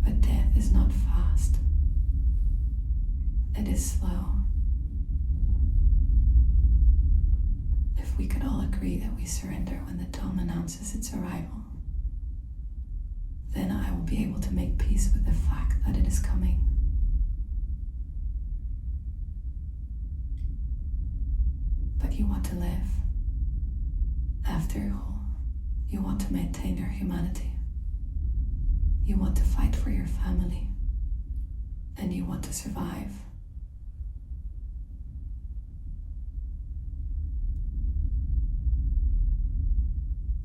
But death is not fast. It is slow. If we could all agree that we surrender when the dawn announces its arrival, then I will be able to make peace with the fact that it is coming. But you want to live. After all, you want to maintain your humanity. You want to fight for your family. And you want to survive.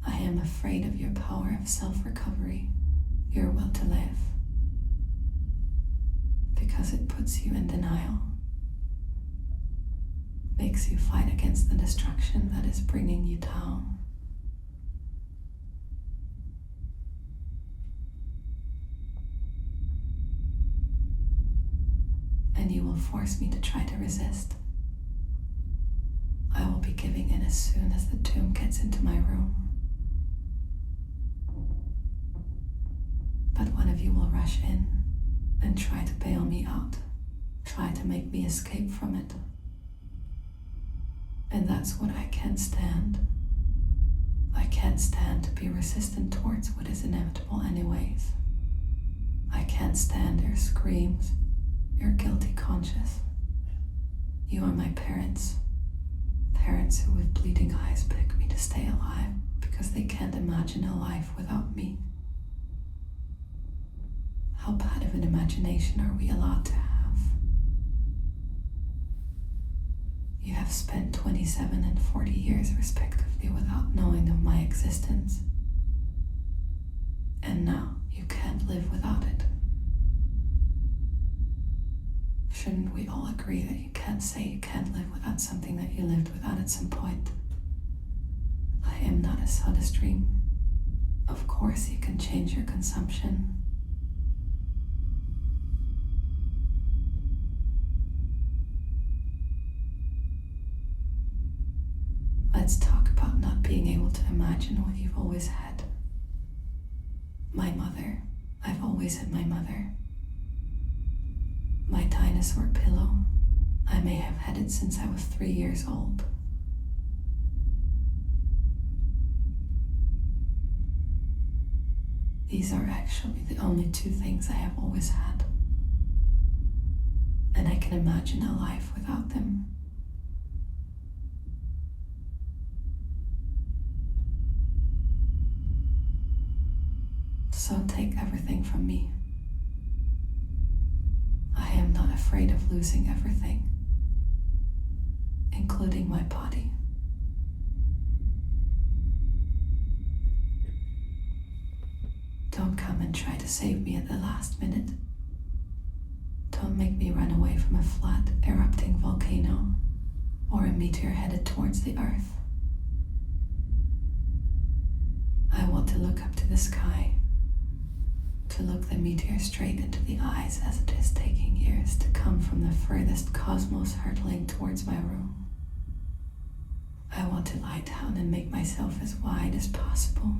I am afraid of your power of self-recovery, your will to live, because it puts you in denial, makes you fight against the destruction that is bringing you down. And you will force me to try to resist. I will be giving in as soon as the tomb gets into my room. But one of you will rush in and try to bail me out, try to make me escape from it. And that's what I can't stand. I can't stand to be resistant towards what is inevitable anyways. I can't stand your screams, your guilty conscience. You are my parents. Parents who with bleeding eyes beg me to stay alive because they can't imagine a life without me. How bad of an imagination are we allowed to have? You have spent 27 and 40 years respectively without knowing of my existence. And now you can't live without it. Shouldn't we all agree that you can't say you can't live without something that you lived without at some point? I am not a soda stream. Of course you can change your consumption. Let's talk about not being able to imagine what you've always had. My mother. I've always had my mother. My dinosaur pillow. I may have had it since I was 3 years old. These are actually the only 2 things I have always had. And I can imagine a life without them. So take everything from me. I am not afraid of losing everything, including my body. Don't come and try to save me at the last minute. Don't make me run away from a flat, erupting volcano or a meteor headed towards the earth. I want to look up to the sky, to look the meteor straight into the eyes as it is taking years to come from the furthest cosmos hurtling towards my room. I want to lie down and make myself as wide as possible.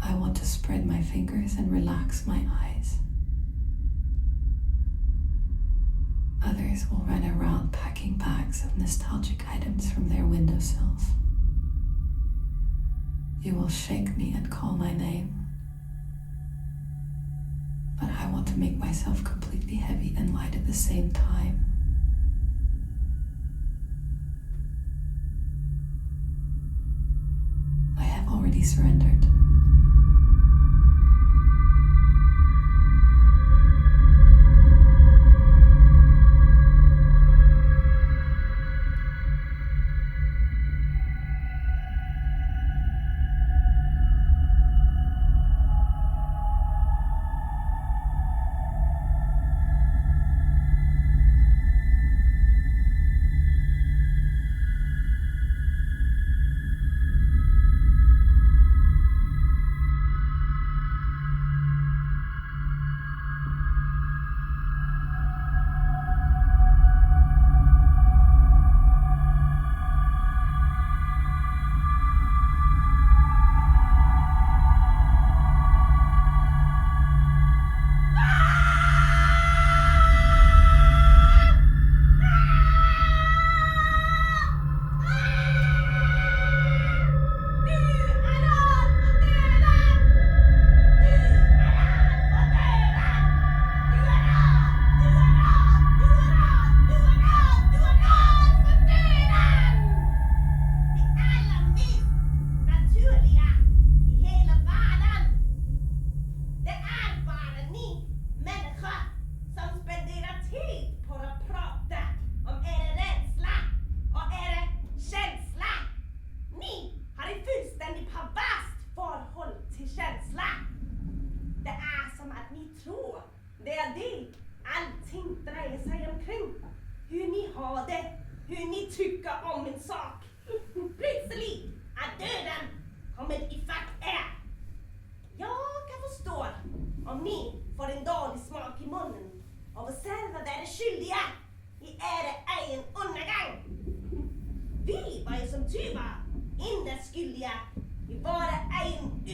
I want to spread my fingers and relax my eyes. Others will run around packing bags of nostalgic items from their windowsills. You will shake me and call my name. But I want to make myself completely heavy and light at the same time. I have already surrendered.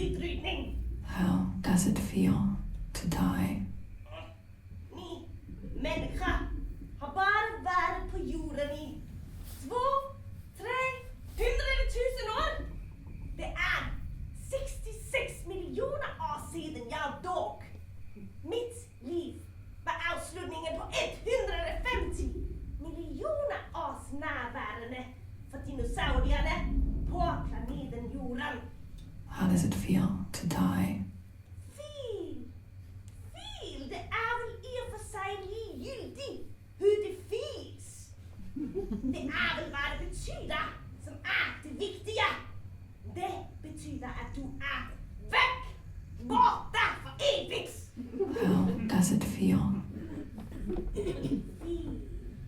utrydning. How does it feel to die? Ni människa har bara varit på jorden i 2, 3, 100 eller 1000 år. Det är 66 miljoner år sedan jag dog. Mitt liv var avslutningen på 150 miljoner års närvarande för dinosaurierna på planeten jorden. How does it feel to die? Fil! Det är väl i och för sig likgiltigt hur det feels. Det är väl vad det betyder som är det viktiga. Det betyder att du är väck, borta för evigt. How does it feel?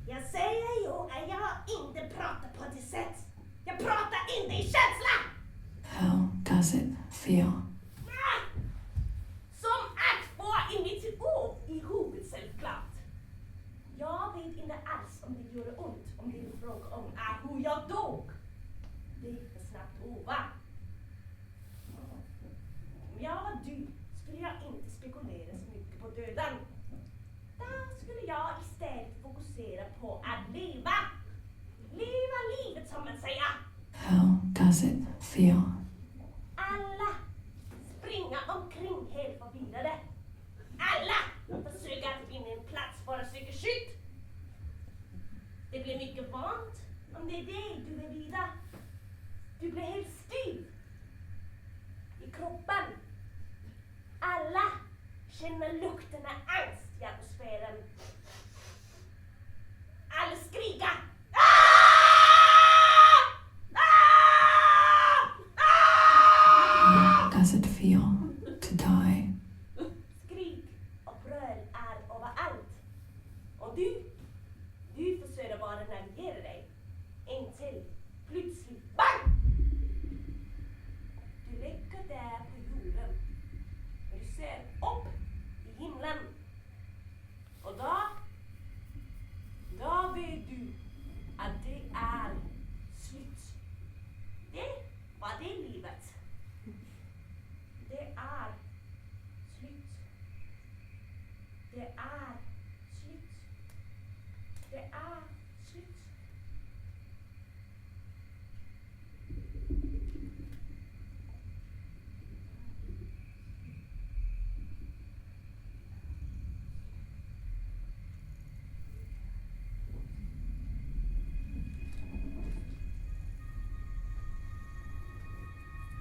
Jag säger ju att jag inte pratar på det sätt. Jag pratar inte i känsla. How does it feel? Som att få in mitt ord i huvudet självklart. Jag vet inte alls om det gjorde ont, om det är fråga om hur jag dog. Det gick för snabbt över. Om jag var du skulle jag inte spekulera så mycket på döden. Där skulle jag istället fokusera på att leva. Leva livet som man säger. How does it feel? Alla springer omkring helt förvirrade. Alla försöker att finna en plats för att söka skydd. Det blir mycket varmt om det är det du vill vida. Du blir helt stiv i kroppen. Alla känner lukten av angst i atmosfären. Alla skriker. How does it feel to die? Skrik och bröl är överallt. Och du försöker bara navigera dig. Intill plötsligt bang! Du ligger där på jorden. Och du ser upp i himlen. Och då vet du att det är slut. Det var det livet. Det är slut. Det är slut. Det är slut.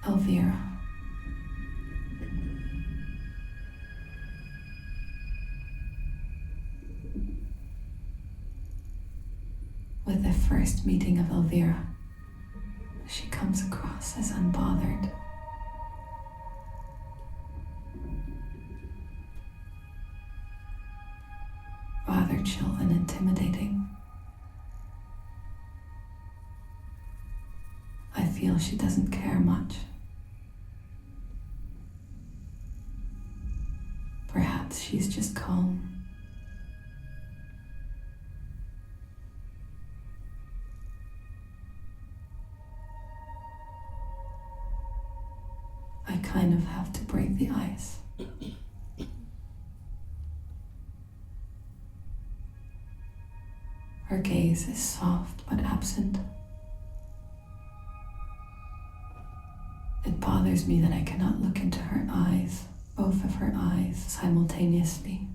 Elvira. With the first meeting of Elvira, she comes across as unbothered. Rather chill and intimidating. I feel she doesn't care much. Perhaps she's just calm. I kind of have to break the ice. Her gaze is soft but absent. It bothers me that I cannot look into her eyes, both of her eyes, simultaneously.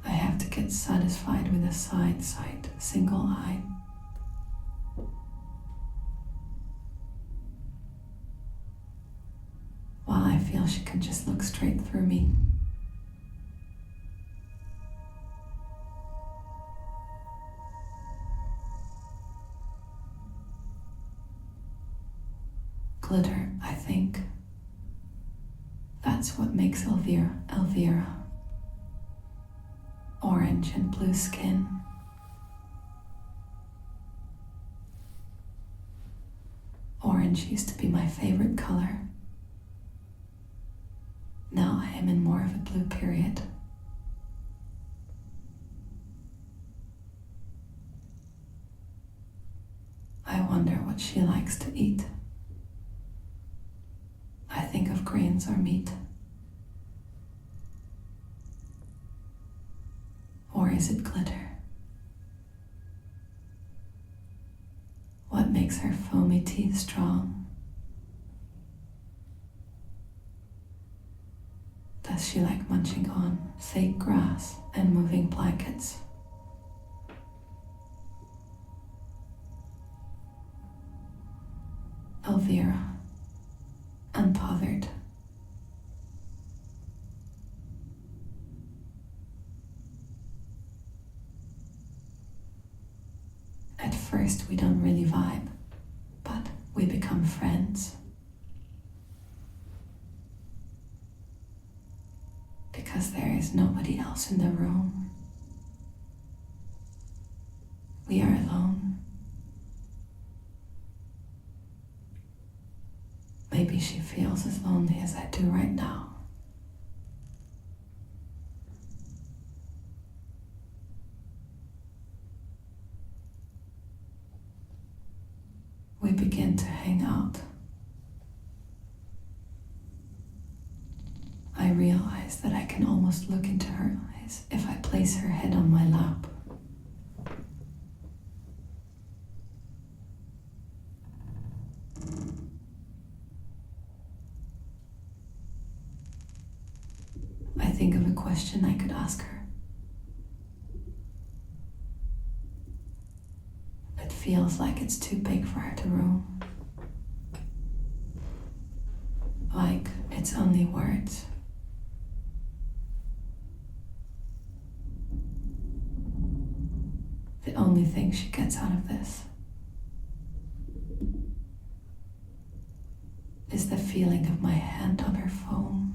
I have to get satisfied with a side sight, single eye. While I feel she can just look straight through me. Glitter, I think. That's what makes Elvira. Orange and blue skin. Orange used to be my favorite color. Now I am in more of a blue period. I wonder what she likes to eat. grains or meat? Or is it glitter? What makes her foamy teeth strong? Does she like munching on thick grass and moving blankets? Elvira, unbothered. At first we don't really vibe, but we become friends. Because there is nobody else in the room. We are alone. Maybe she feels as lonely as I do right now. We begin to hang out. I realize that I can almost look into her eyes if I place her head on my lap. I think of a question I could ask her. It feels like it's too big for her to room. Like it's only words. The only thing she gets out of this is the feeling of my hand on her foam.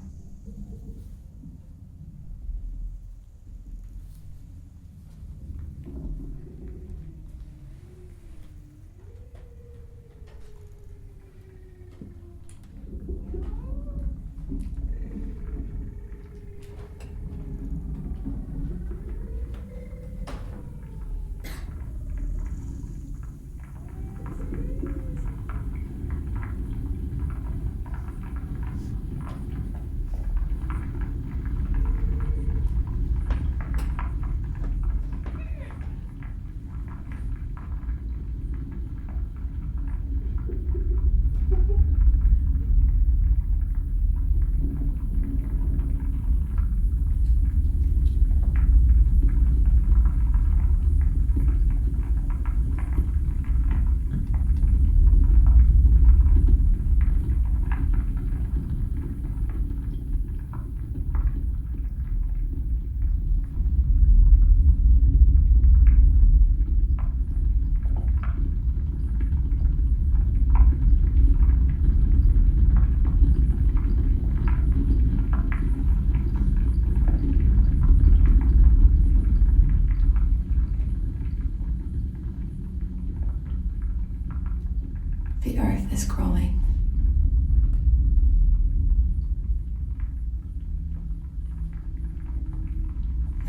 The earth is growing.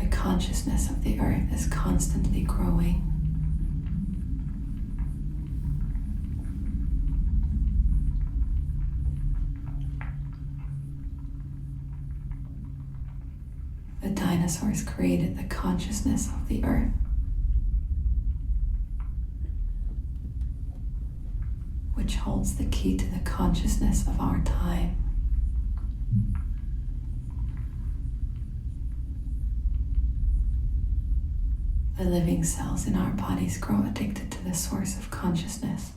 The consciousness of the earth is constantly growing. The dinosaurs created the consciousness of the earth. Which holds the key to the consciousness of our time. The living cells in our bodies grow addicted to the source of consciousness.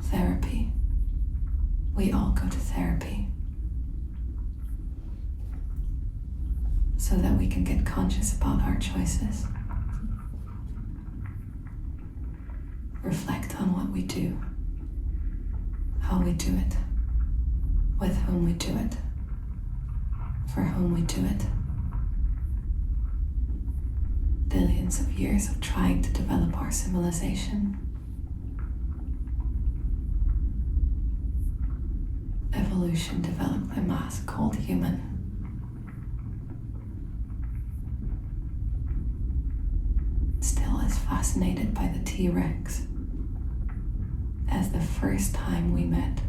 Therapy. We all go to therapy. So that we can get conscious about our choices. Reflect on what we do, how we do it, with whom we do it, for whom we do it. Billions of years of trying to develop our civilization. Evolution developed a mass called human. fascinated by the T-Rex as the first time we met.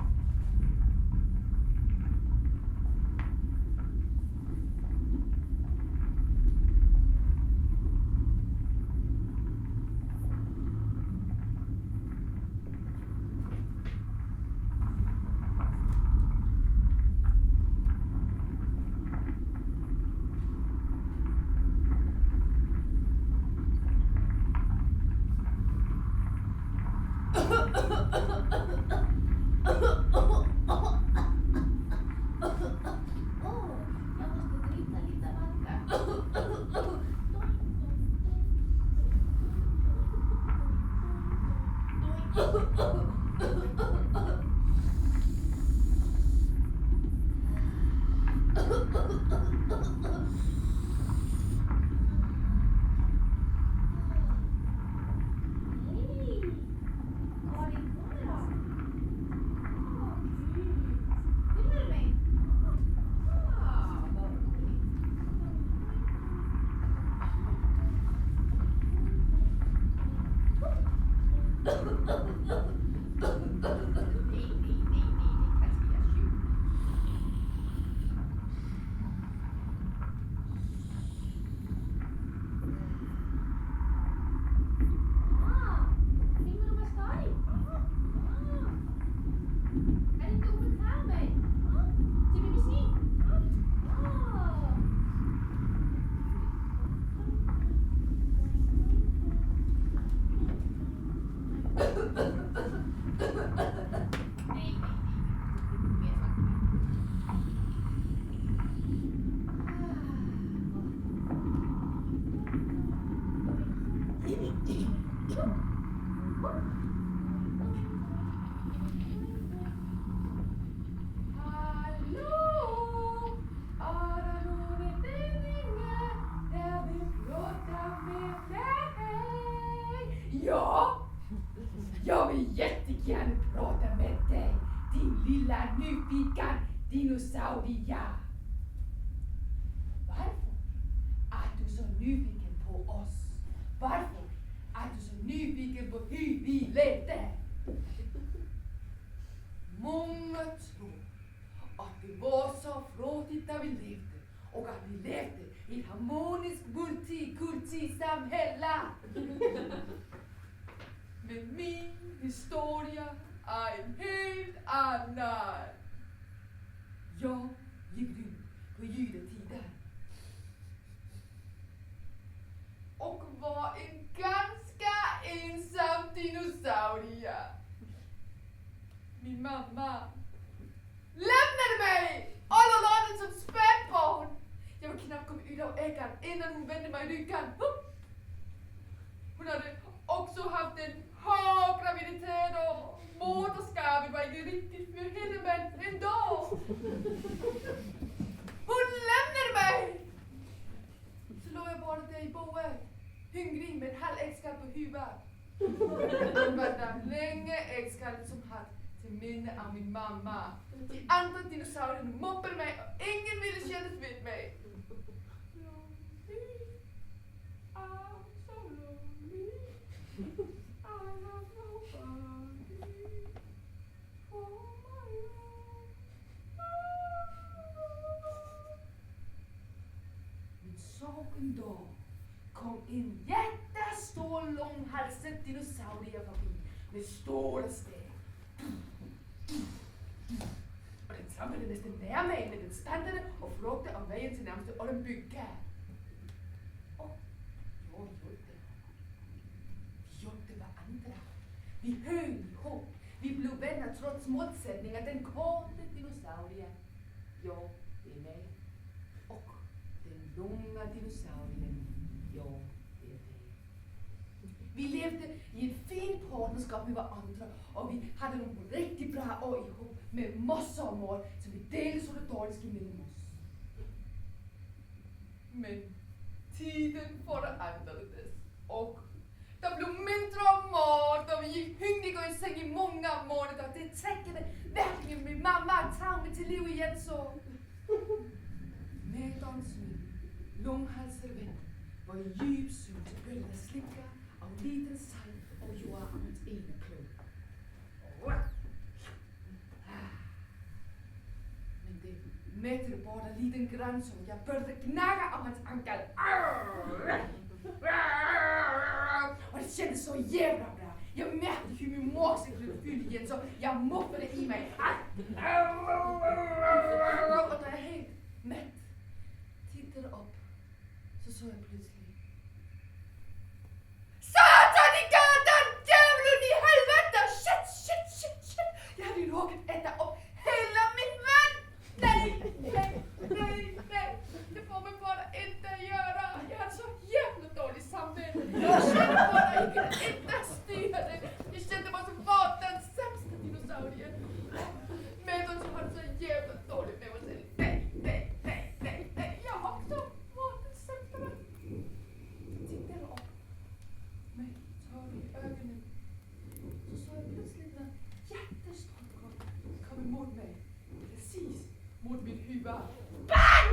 Ja, jag vill jättegärna prata med dig, din lilla nyfiken dinosaurie. Varför är du så nyfiken på oss? Varför är du så nyfiken på hur vi levde? Många tror att det var så fråtigt när vi levde och att vi levde i ett harmoniskt multikulti-samhälle. Men min historia är en helt annan. Jag gick runt på juletiden och var en ganska ensam dinosaurie. Min mamma lämnade mig alla dagen som spädbarn. Jag var knappt kommit ut av äggen innan hon vände mig ryggen. Hon hade också haft en graviditet och moderskapet var inte riktigt för henne, men ändå. Hon lämnade mig! Så låg jag bara där i boet, hungrig med en halv äggskall på huvudet. Det var den länge äggskallen som hade till minne av min mamma. De andra dinosaurierna mobbade mig och ingen ville kännas vid mig. Så en dag kom en jättestor långhalsad dinosaurie förbi med stora steg. Och den samlade nästan nära mig när den stannade och frågade om vägen till närmaste Olympica. Och jag hjälpte honom. Vi hjälpte varandra. Vi höll ihop. Vi blev vänner trots motsättningar. Den korta dinosaurien, jag, det är mig. Och den långa dinosaurien, jag, det är dig. Vi levde i ett fint partnerskap med varandra och vi hade en riktigt bra år ihop med massor av mål som vi delade solidariskt mellan oss. Men tiden förändrades och det blev mindre mat och vi gick hungriga i säng i många månader. Det träckade verkligen min mamma att ta mig till liv igen så. Medans min långhalsade vän var i djup sömn så började jag slicka og liten sej og jordens ene klø. Men det mætter bort af liten grænse, og jeg burde knakke om hans ankel. Og det kändes så jävla bra. Jag märkte hur min mage blev fylld igen, så jag moppade i mig. Och da jag helt mätt tittade upp, så såg jag plötsligt. Satan i gatan! Djävulen i helvete! Shit, shit, shit, shit! Jag hade ju råkat äta upp hela min vän! Nej, nej, nej, nej! Det får man bara inte göra. Jag hade så jävla dålig samvete. Jag kände bara att jag inte styra det. Jag kände bara som var den sämsta dinosaurien. Men de som hade så jävla dåligt med mig själv. Nej, nej, nej, nej, nej. Jag har också varit den sämsta. Tittade upp. Med tår i ögonen. Så såg jag plötsligt en jättestor kropp kom emot mig. Precis mot mitt huvud. BANG!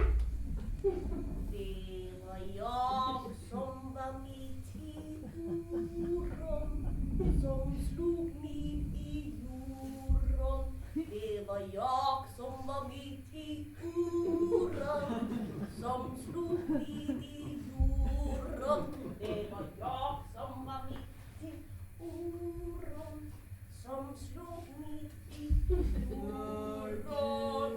Det var jag som var mitt i oron, som slog mitt i jorden. Det var jag som var mitt i oron, som slog mitt i jorden. Det var jag som var mitt i oron, som slog mitt i jorden.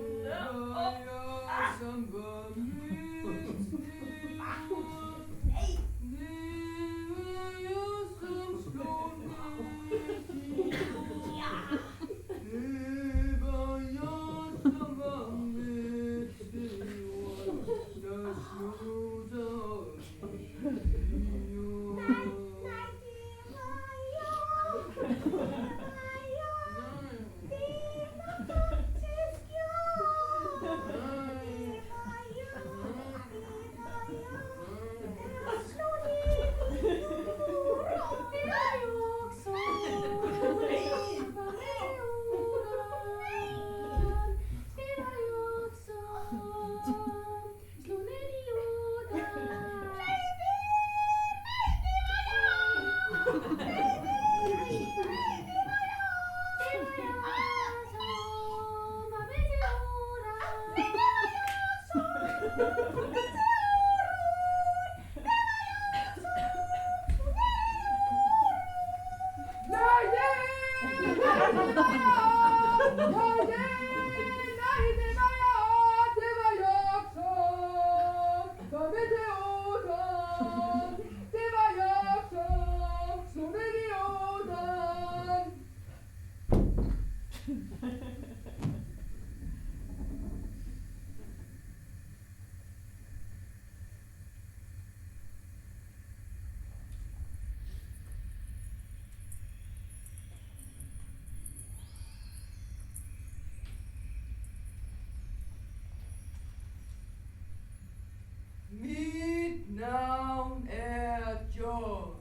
Mit navn er John.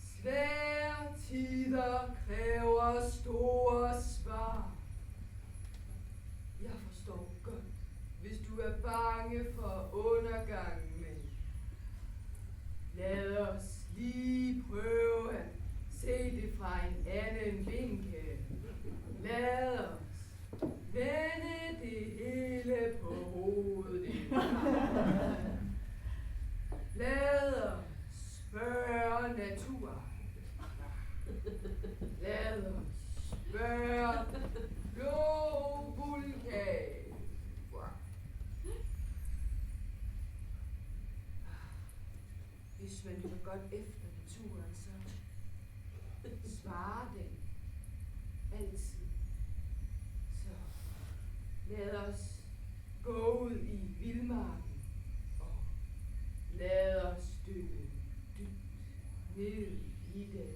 Svære tider kræver store svar. Jeg forstår godt, hvis du er bange for undergangen, men lad os lige prøve at se det fra en anden vinkel. Lad os vende det hele på hovedet. Lad os spørge naturen. Lad os spørge blå vulkan. Hvis man lytter godt efter naturen, så svarer den altid. Så lad os gå ud i vildmarken og lad os dykke dybt ned i den.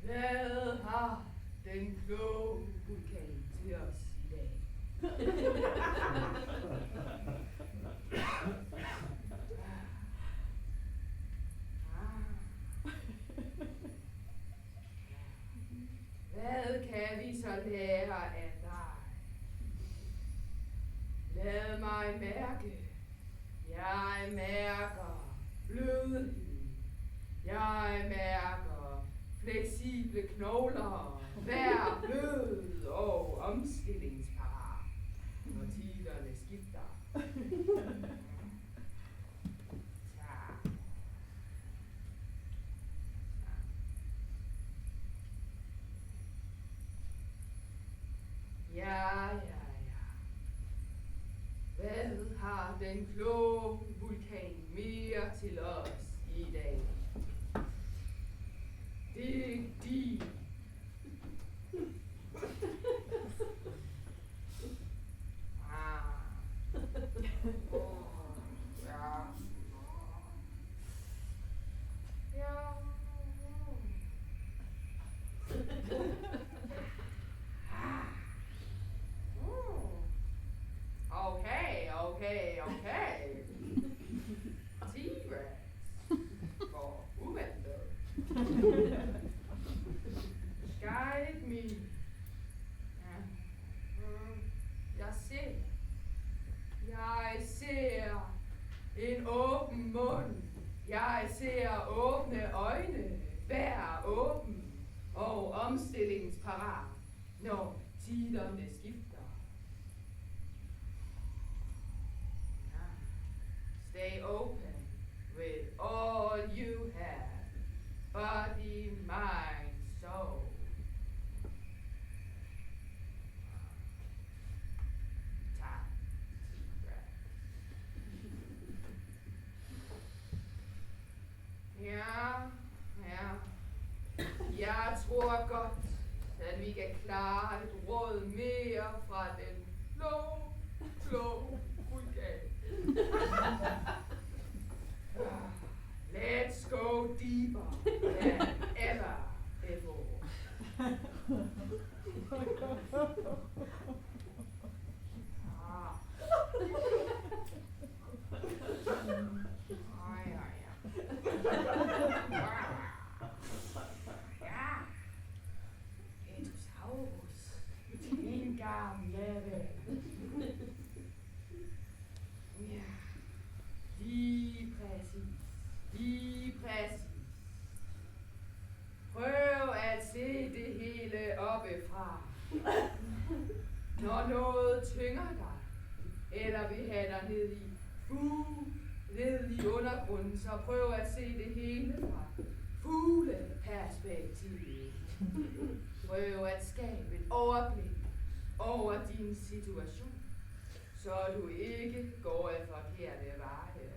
Hvad har den kloge vulkan til os i dag? En åben mund. Jeg ser åbne øjne. Hver åben og omstillingsparat, når tiderne skifter. Stay open with all you have. Body, mind, soul. Ja. Jeg tror godt, at vi kan klare et råd mere fra den blå vulkan. Let's go deeper than ever before. Lige præcis. Prøv at se det hele oppefra. Når noget tynger dig, eller vil have dig ned i undergrunden, så prøv at se det hele fra fugleperspektivet. Prøv at skabe et overblik over din situation, så du ikke går af forkerte veje.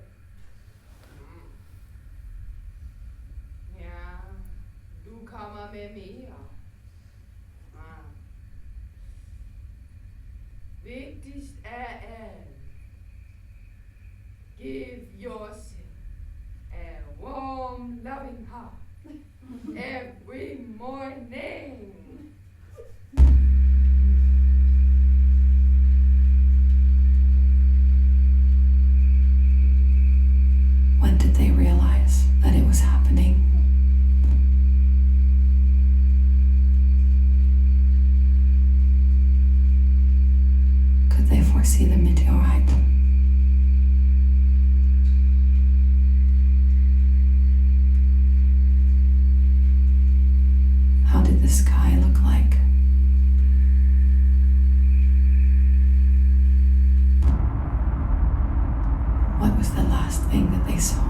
Ja, du kommer med mere. Vigtigst af alt, give yourself a warm, loving heart every morning. When did they realize that it was happening? Could they foresee the meteorite? How did the sky look like? What was the last thing that they saw?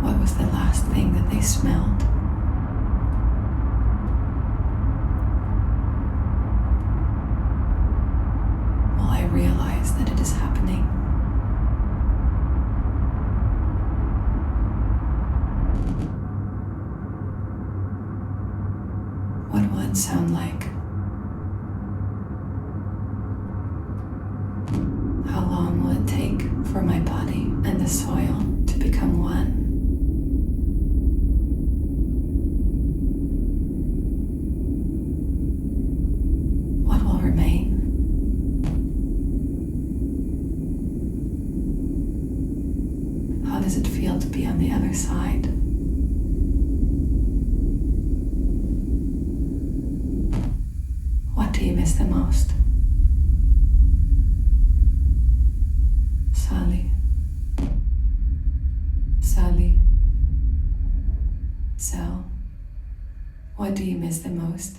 What was the last thing that they smelled? Well, I realize that it is happening. What will it sound like? How long will it take for my body and the soil to become one? What will remain? How does it feel to be on the other side? What do you miss the most? Sally. So, what do you miss the most?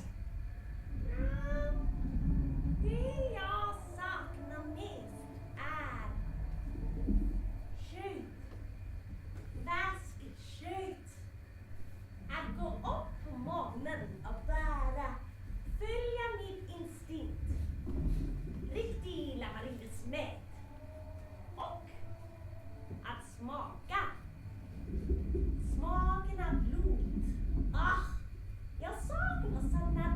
Det jag saknar mest är kött. Färskt kött. Att gå upp på morgonen och bara följa mitt instinkt. Riktig lamarillesmet. Och att smaka. Smaken av blod. Jag saknar sådana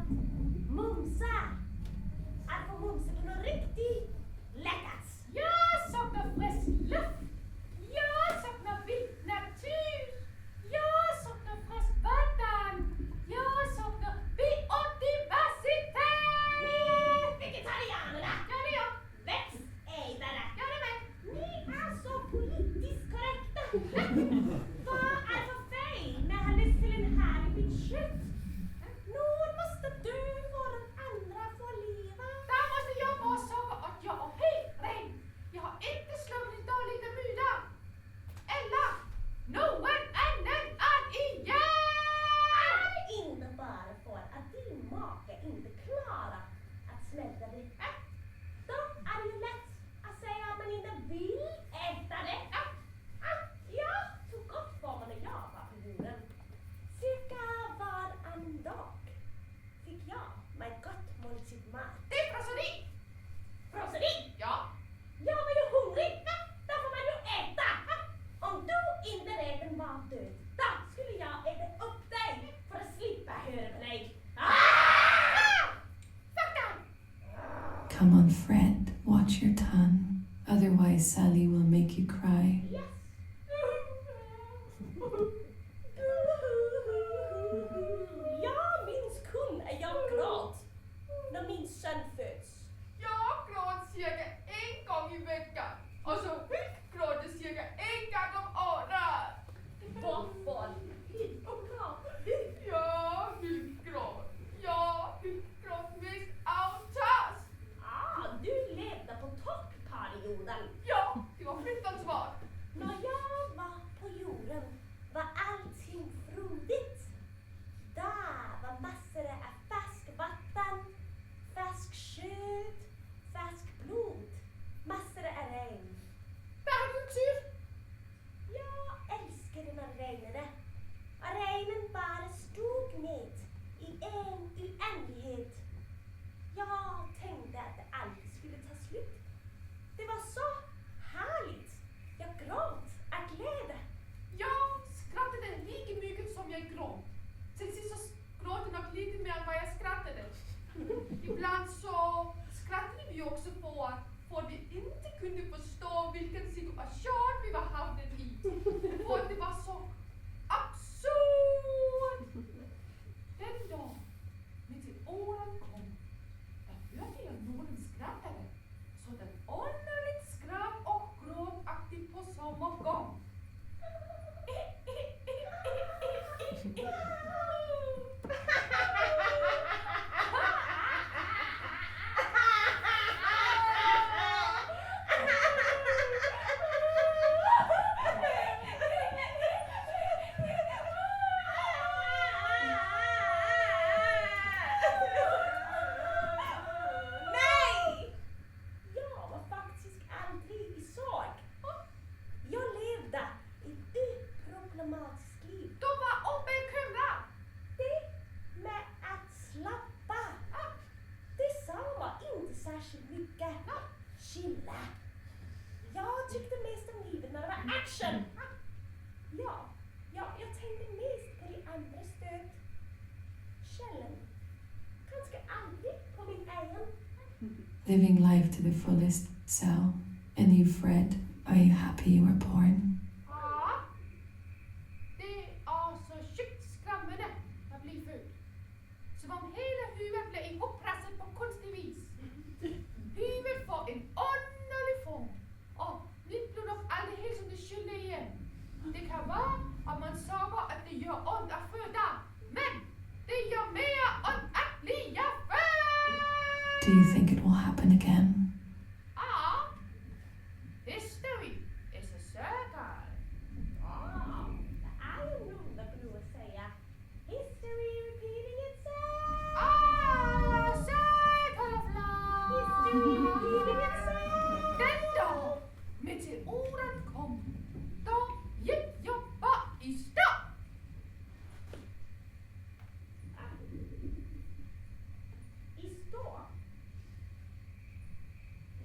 att din make inte klarar att smälta det, då är det ju lätt att säga att man inte vill äta det. Ja, så gott var man att jobba på jorden. Cirka varannan dag fick jag mig gott måltid mat. Det är frosseri! Frosseri! Ja. Jag var ju hungrig, då får man ju äta. Om du inte redan var död, då skulle jag äta upp dig för att slippa höra på dig. Come on, Fred, watch your tongue. Otherwise, Sally will make you cry. Yes. Jag minns kun att jag gråt när min son föds. Jag gråter cirka en gång i veckan. Och så gråter cirka en gång om året. Varför? Gråter du? Ja, hyggråt. Ja, hyggråt mest avtas. Du levde på toppperioden. Ja, det var fruktansvärt. När jag var på jorden var allting frodigt. Där var massor av färskvatten, färsk kött, färsk blod, massor av regn. Vad har du tur? Jag älskade när det regnade. Och regnen bara stod ned i en oändlighet. Jag tänkte att det aldrig skulle ta slut. Det var så härligt. Jag gråt av glädje. Jag skrattade lika mycket som jag gråt. Till sist så gråt jag nog lite mer än vad jag skrattade. Ibland så skrattade vi också för att vi inte kunde förstå vilken situation vi var hamnade i. För att det var så absurd. Den dag när till åren kom, där hörde jag någon skrattade. Så den underligt skratt och gråtaktigt på samma gång. Nej! Jag var faktiskt aldrig i sorg. Jag levde ett oproblematiskt liv. De var obekymrade. Det med att slappa. Det sa mig inte särskilt mycket. Chilla. Jag tyckte mest om livet när det var action. Jag tänkte mest på de andras död. Källen. Kanske aldrig på min egen. Living life to the fullest, Sal. And you, Fred, are you happy you were born? Ja, det är så sjukt skrämmande att bli född. Som om hela huvudet blev ihoppressat på konstig vis. Huvudet får en underlig form. Och mitt blod och aldrig helt som det skulle igen. Det kan vara att man saker att det gör ont att föda. Men det gör mer ont att bli född. Do you think it will happen again? Ja, history is a circle. Det är ju nog vad bror säga. History repeating itself. Circle of History repeating life. itself. Den dag meteoren kom, då gick jag bara i stå. I stå.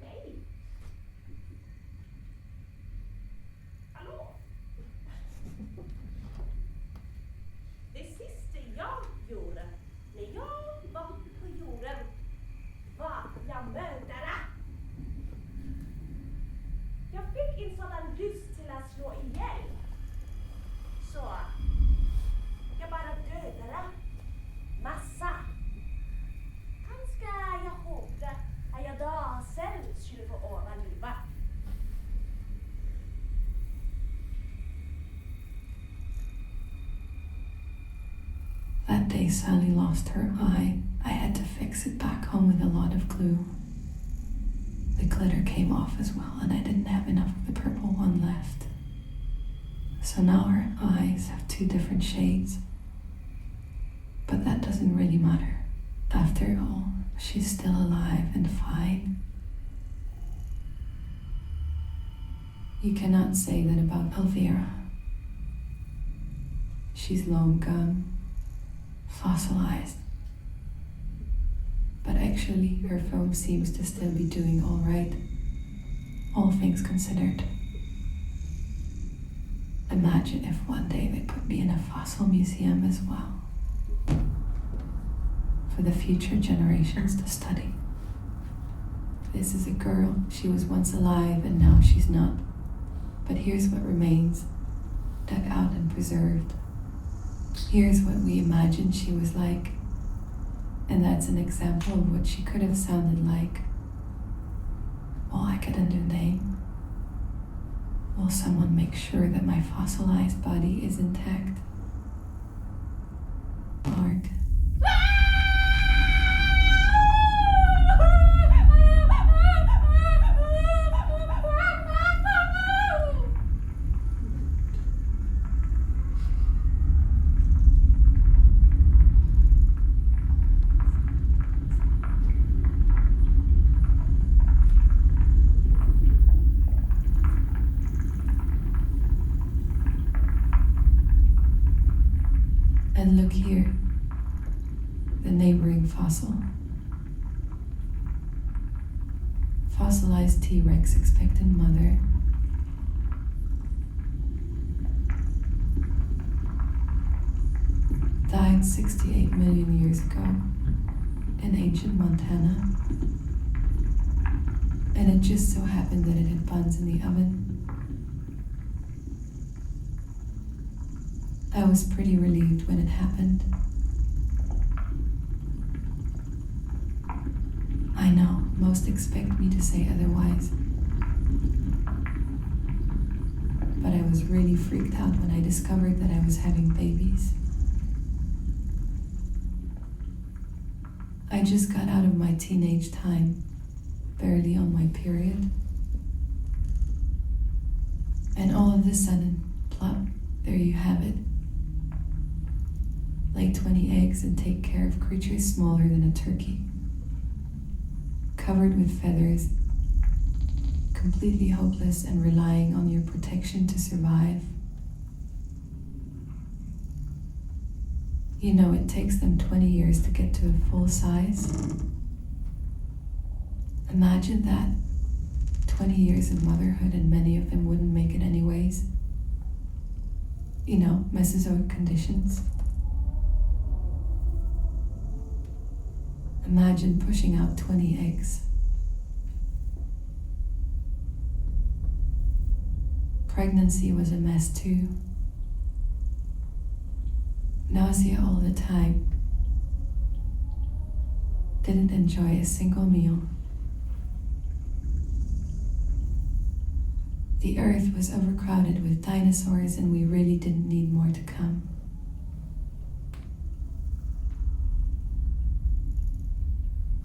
Nej. Hallå? Det sista jag gjorde när jag var på jorden var jag mördare. Jag fick en sådan lust till att slå ihjäl. Så jag bara dödade massa. Kanske jag hoppade att jag då själv skulle få överleva. That day Sally lost her eye. I had to fix it back home with a lot of glue. The glitter came off as well, and I didn't have enough of the purple one left. So now her eyes have two different shades. But that doesn't really matter. After all, she's still alive and fine. You cannot say that about Elvira. She's long gone, fossilized. But actually, her foam seems to still be doing all right, all things considered. Imagine if one day they put me in a fossil museum as well, for the future generations to study. This is a girl, she was once alive and now she's not. But here's what remains, dug out and preserved. Here's what we imagine she was like. And that's an example of what she could have sounded like. Will I get a new name? Will someone make sure that my fossilized body is intact? Arg. And look here, the neighboring fossil. Fossilized T-Rex expectant mother. Died 68 million years ago in ancient Montana. And it just so happened that it had buns in the oven. I was pretty relieved when it happened. I know, most expect me to say otherwise. But I was really freaked out when I discovered that I was having babies. I just got out of my teenage time, barely on my period. And all of a sudden, plop, there you have it. Lay 20 eggs and take care of creatures smaller than a turkey. Covered with feathers, completely hopeless and relying on your protection to survive. You know, it takes them 20 years to get to a full size. Imagine that. 20 years of motherhood and many of them wouldn't make it anyways. You know, Mesozoic conditions. Imagine pushing out 20 eggs. Pregnancy was a mess too. Nausea all the time. Didn't enjoy a single meal. The earth was overcrowded with dinosaurs and we really didn't need more to come.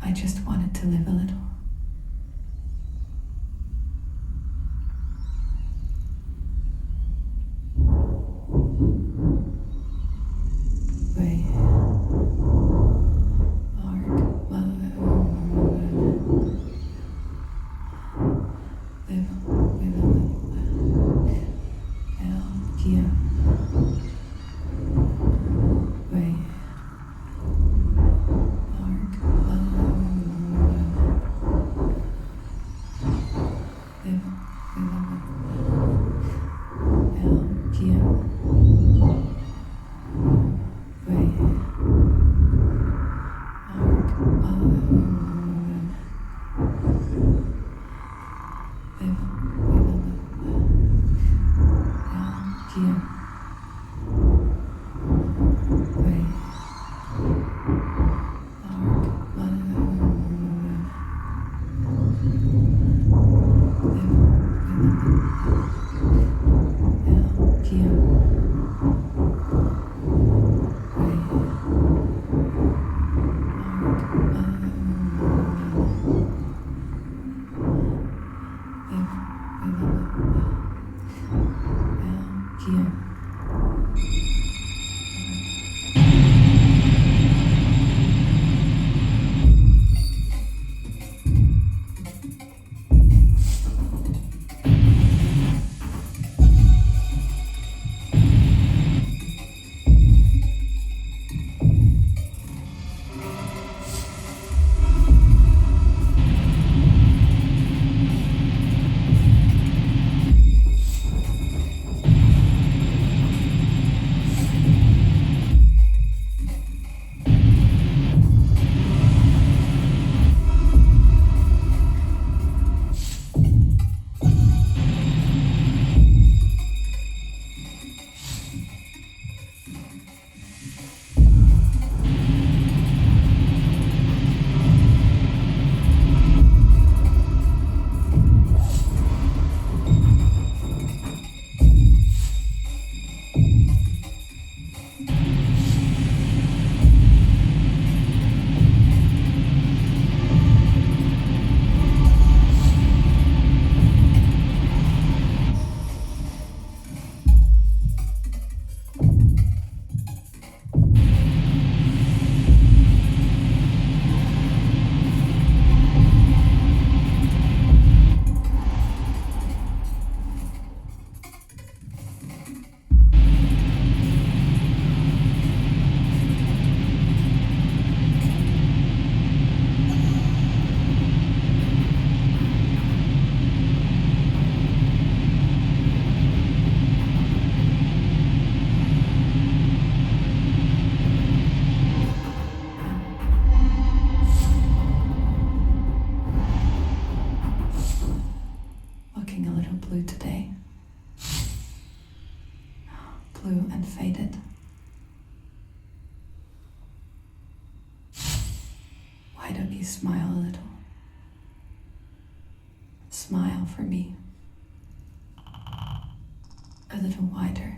I just wanted to live a little. Please smile a little. Smile for me. A little wider.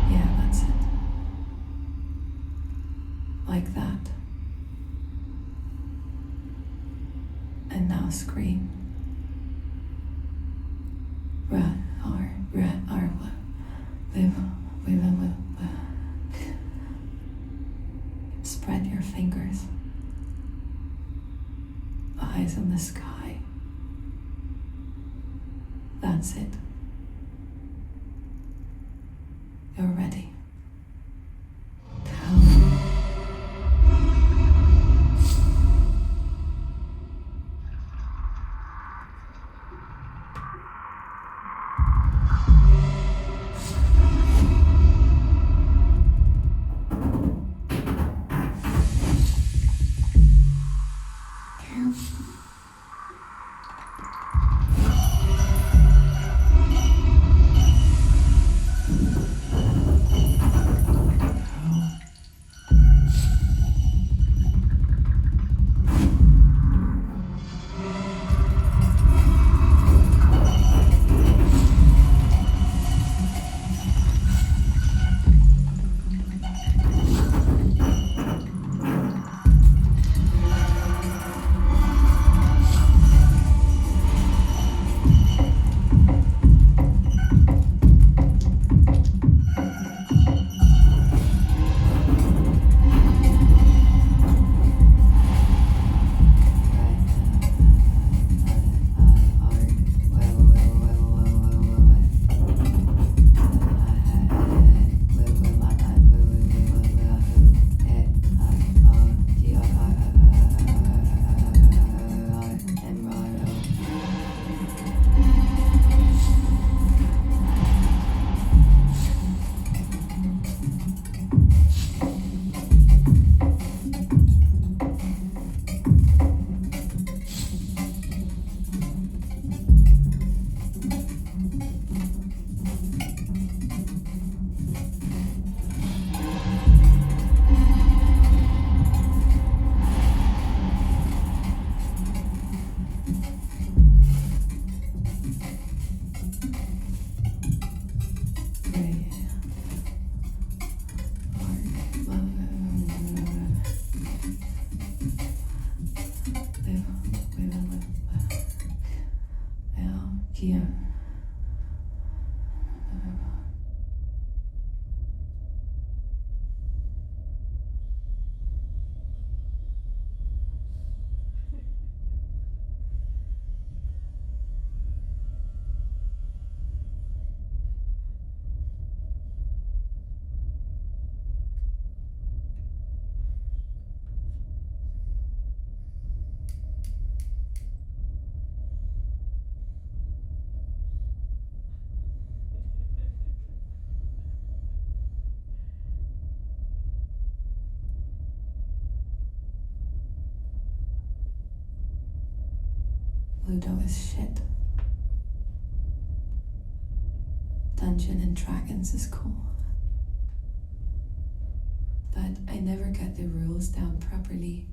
Yeah, that's it. Like that. And now scream. Spread your fingers. Eyes in the sky. That's it. You're ready. Tell me. Here. Ludo is shit. Dungeons and Dragons is cool. But I never get the rules down properly.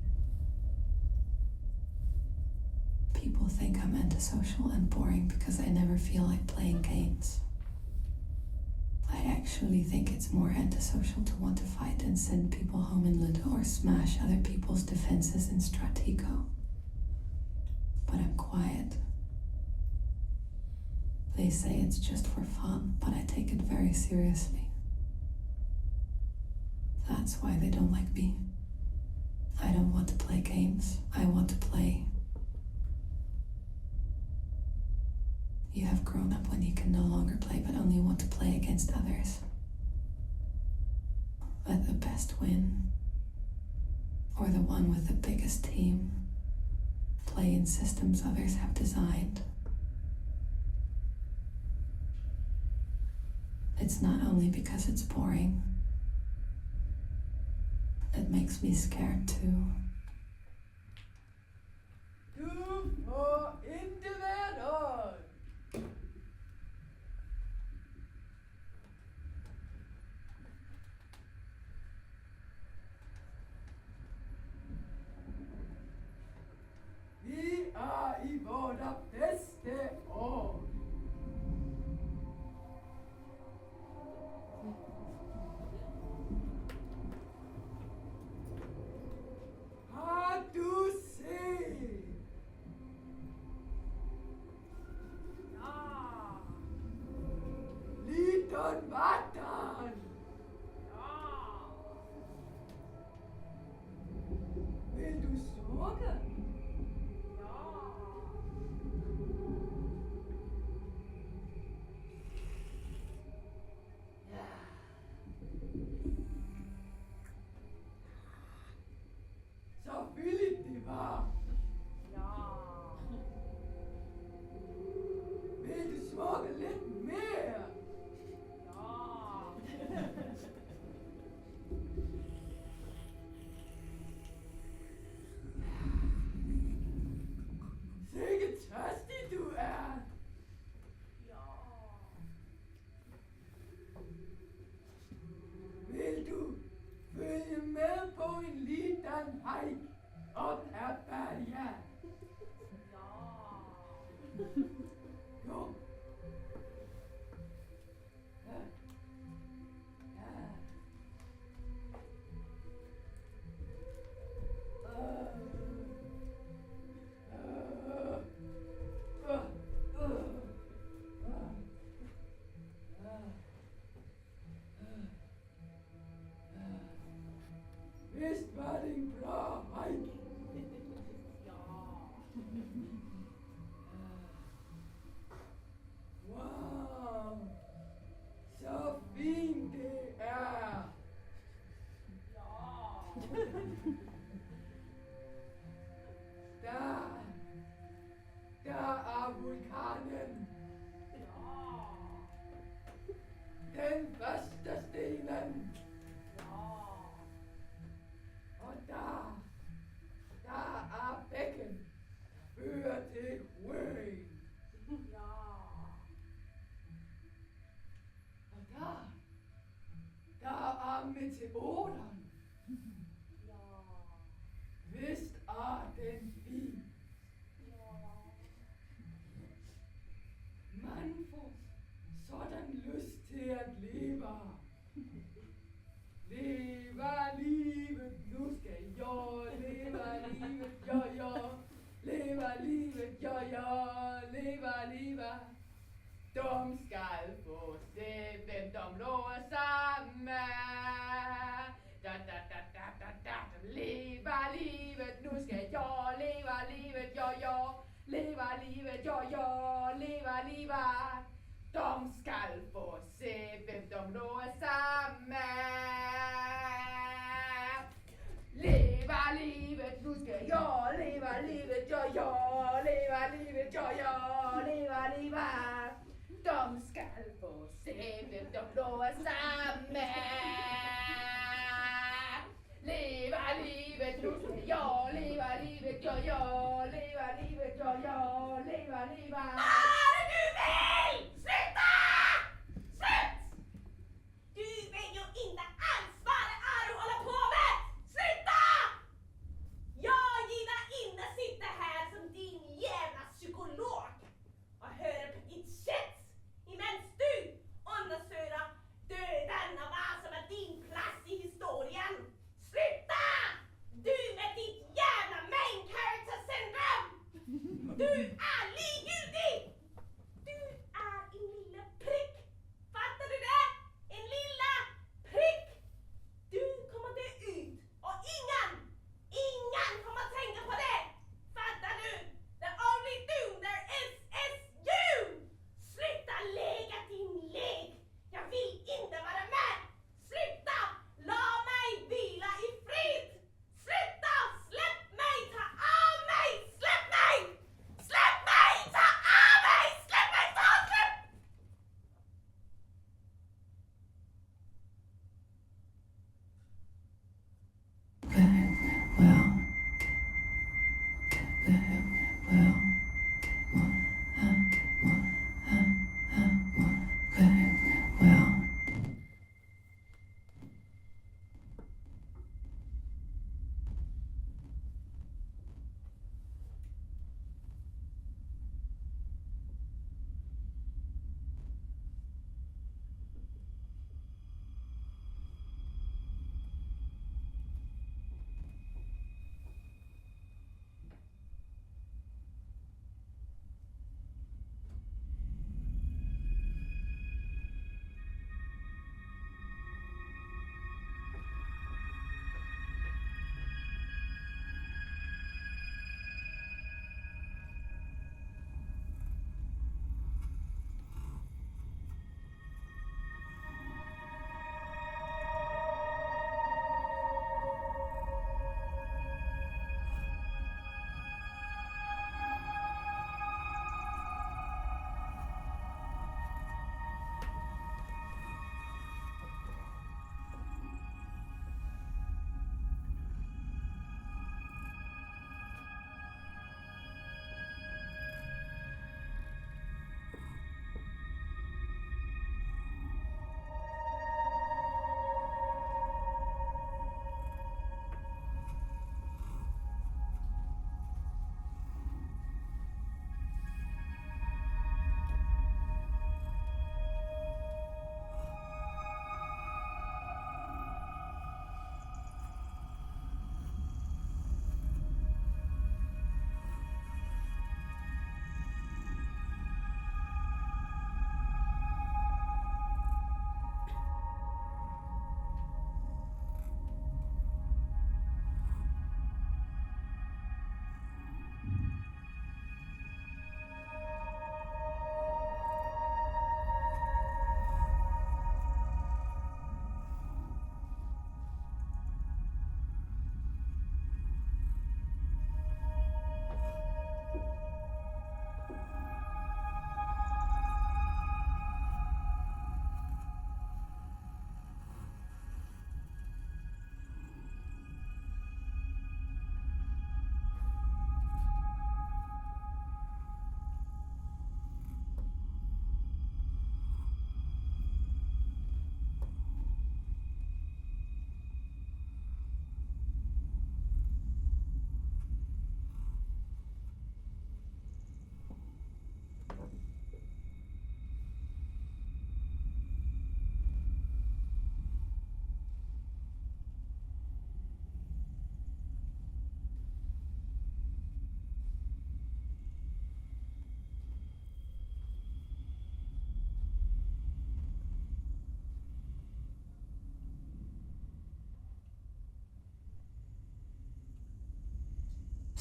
People think I'm antisocial and boring because I never feel like playing games. I actually think it's more antisocial to want to fight and send people home in Ludo or smash other people's defenses in Stratego. But I'm quiet. They say it's just for fun, but I take it very seriously. That's why they don't like me. I don't want to play games. I want to play. You have grown up when you can no longer play, but only want to play against others. Let the best win. Or the one with the biggest team. Play in systems others have designed. It's not only because it's boring. It makes me scared too. Du får inte vara. Sådan var den. Vil du sukke? Så billigt det var. Vil du smukke lidt mere? Sikke tørstig du er. Vil du følge med på en liten hike op ad Bergen? Jo. Ja. Ja. Vist var det en bra hike. Wow, så fint det er. Der er vulkanen. Den første stenen. Og der er bækken, der fører til Wayne. Og der er meteoren. Vist er den fin. Man får sådan lyst til at leve. Leve livet, nu skal jeg leve livet, jo. Leve livet, jo. Leve livet. De skal få se, hvem de lå sammen. Leve livet, nu skal jeg leve livet, jo. Leve livet, jo. Leve livet. De skal få se, hvem de lå sammen. Leve livet, nu skal jeg leve livet, jo. Leve livet, jo. Leve livet. De skal få se, hvem de lå sammen. Leve livet, nu skal jeg leve livet, jo. Leve livet, jo. Leve livet. Du vill! Sluta! Slut! Du vet ju inte alls vad det är du håller på med! Sluta! Jag gillar inte sitta här som din jävla psykolog och höra på ditt shit imens du undersöker döden och vad som är din plats i historien. Sluta! Du med ditt jävla main character syndrome! Du är likgiltig!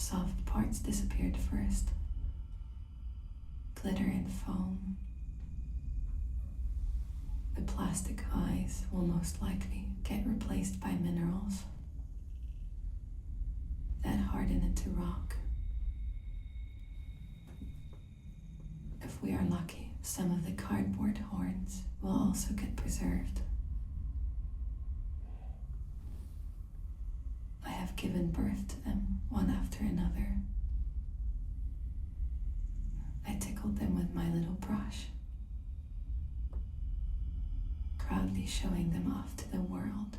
soft parts disappeared first. Glitter and foam. The plastic eyes will most likely get replaced by minerals that harden into rock. If we are lucky, some of the cardboard horns will also get preserved. I have given birth to them one after another. I tickled them with my little brush, proudly showing them off to the world.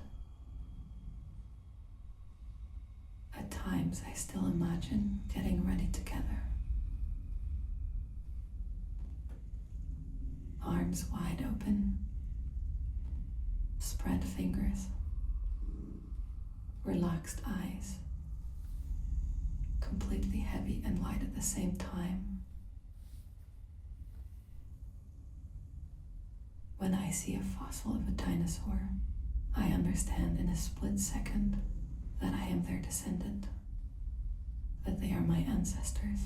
At times I still imagine getting ready together. Arms wide open, spread fingers, relaxed eyes, completely heavy and light at the same time. When I see a fossil of a dinosaur, I understand in a split second that I am their descendant, that they are my ancestors.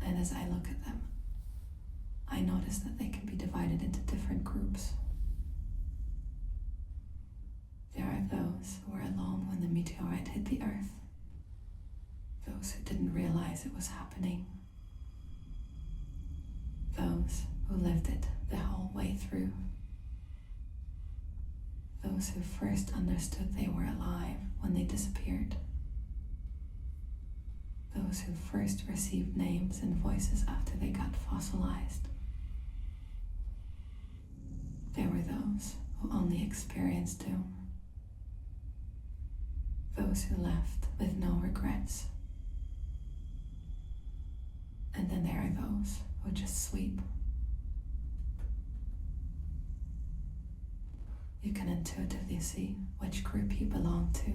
And as I look at them, I notice that they can be divided into different groups. There are those who were alone when the meteorite hit the Earth, those who didn't realize it was happening, those who lived it the whole way through, those who first understood they were alive when they disappeared, those who first received names and voices after they got fossilized. There were those who only experienced doom, those who left with no regrets. And then there are those who just sweep. You can intuitively see which group you belong to